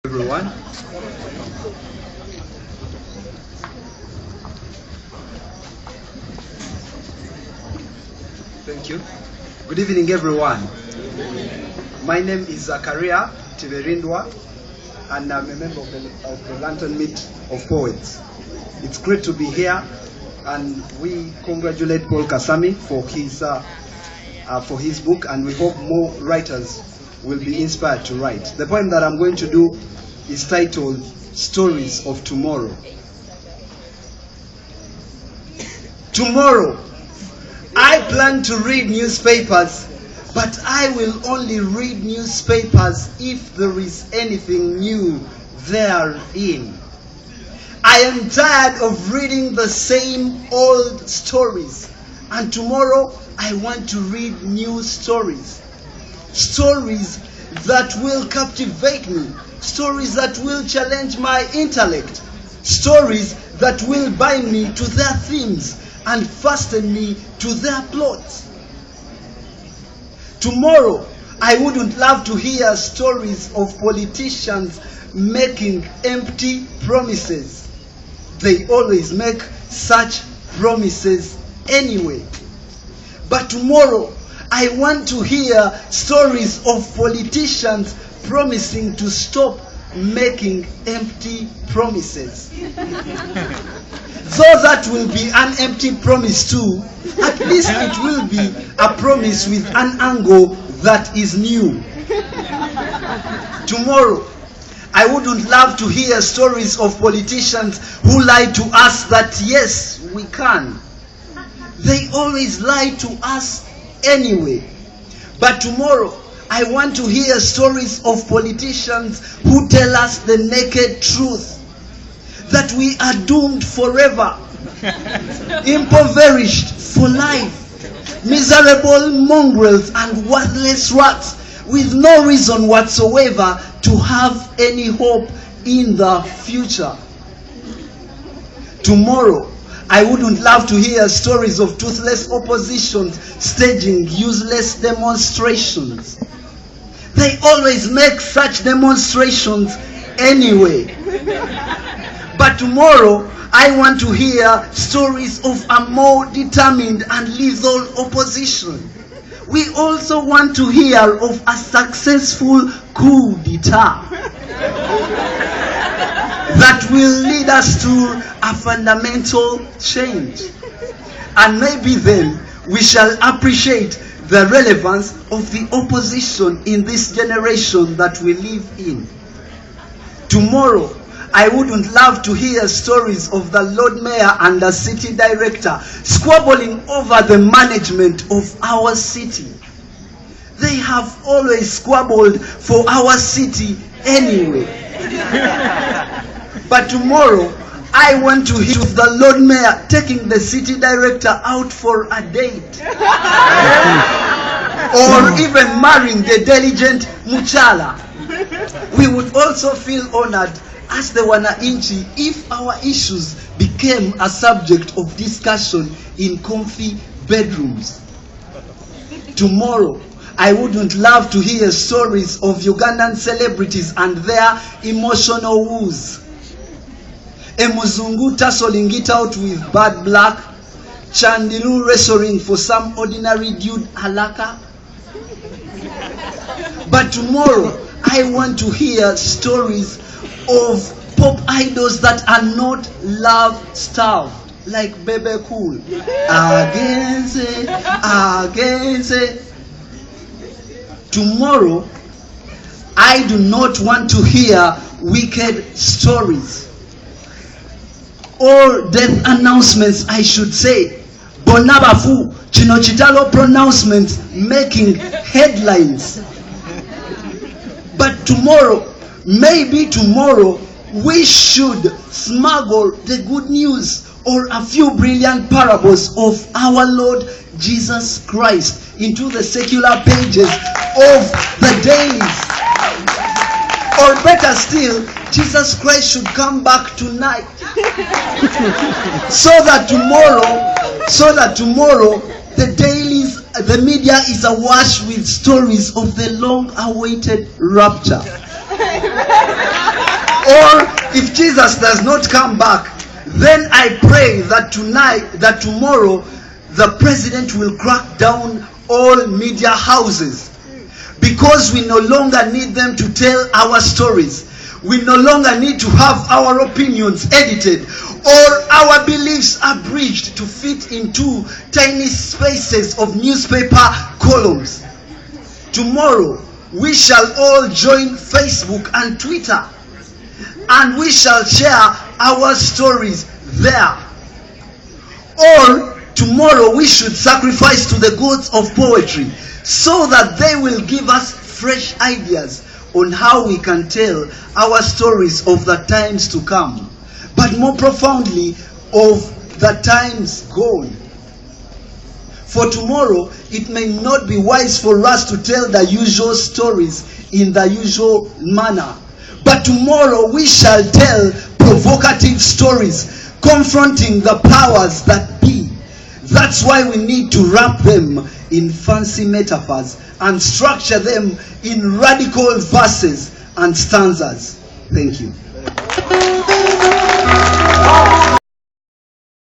Everyone. Thank you. Good evening, everyone. My name is Zakaria Tiverindwa, and I'm a member of the Lantern Meet of Poets. It's great to be here, and we congratulate Paul Kasami for his book, and we hope more writers will be inspired to write. The poem that I'm going to do is titled Stories of Tomorrow. Tomorrow, I plan to read newspapers, but I will only read newspapers if there is anything new therein. I am tired of reading the same old stories, and tomorrow I want to read new stories. Stories that will captivate me, stories that will challenge my intellect, stories that will bind me to their themes and fasten me to their plots. Tomorrow, I wouldn't love to hear stories of politicians making empty promises. They always make such promises anyway. But tomorrow, I want to hear stories of politicians promising to stop making empty promises. Though that will be an empty promise too, at least it will be a promise with an angle that is new. Tomorrow, I wouldn't love to hear stories of politicians who lie to us that yes, we can. They always lie to us anyway. But tomorrow, I want to hear stories of politicians who tell us the naked truth, that we are doomed forever, impoverished for life, miserable mongrels and worthless rats with no reason whatsoever to have any hope in the future. Tomorrow, I wouldn't love to hear stories of toothless oppositions staging useless demonstrations. They always make such demonstrations anyway. But tomorrow, I want to hear stories of a more determined and lethal opposition. We also want to hear of a successful coup d'etat that will lead us to a fundamental change. And maybe then we shall appreciate the relevance of the opposition in this generation that we live in. Tomorrow, I wouldn't love to hear stories of the Lord Mayor and the city director squabbling over the management of our city. They have always squabbled for our city anyway. But tomorrow, I want to hear of the Lord Mayor taking the city director out for a date. Or even marrying the diligent Muchala. We would also feel honored as the Wananchi if our issues became a subject of discussion in comfy bedrooms. Tomorrow, I wouldn't love to hear stories of Ugandan celebrities and their emotional woes. Emuzungu tussling it out with bad black, Chandilu wrestling for some ordinary dude halaka. But tomorrow, I want to hear stories of pop idols that are not love-starved, like Bebe Cool. Against. Tomorrow, I do not want to hear wicked stories or death announcements, I should say. Bonabafu, Chinochitalo pronouncements making headlines. But tomorrow, maybe tomorrow, we should smuggle the good news or a few brilliant parables of our Lord Jesus Christ into the secular pages of the dailies. Or better still, Jesus Christ should come back tonight. so that tomorrow, the dailies, the media is awash with stories of the long-awaited rapture. Or if Jesus does not come back, then I pray that tomorrow, the president will crack down all media houses, because we no longer need them to tell our stories. We no longer need to have our opinions edited or our beliefs abridged to fit into tiny spaces of newspaper columns. Tomorrow, we shall all join Facebook and Twitter, and we shall share our stories there. Or tomorrow, we should sacrifice to the gods of poetry so that they will give us fresh ideas on how we can tell our stories of the times to come, but more profoundly of the times gone. For tomorrow, it may not be wise for us to tell the usual stories in the usual manner, but tomorrow we shall tell provocative stories confronting the powers that be. That's why we need to wrap them in fancy metaphors and structure them in radical verses and stanzas. Thank you.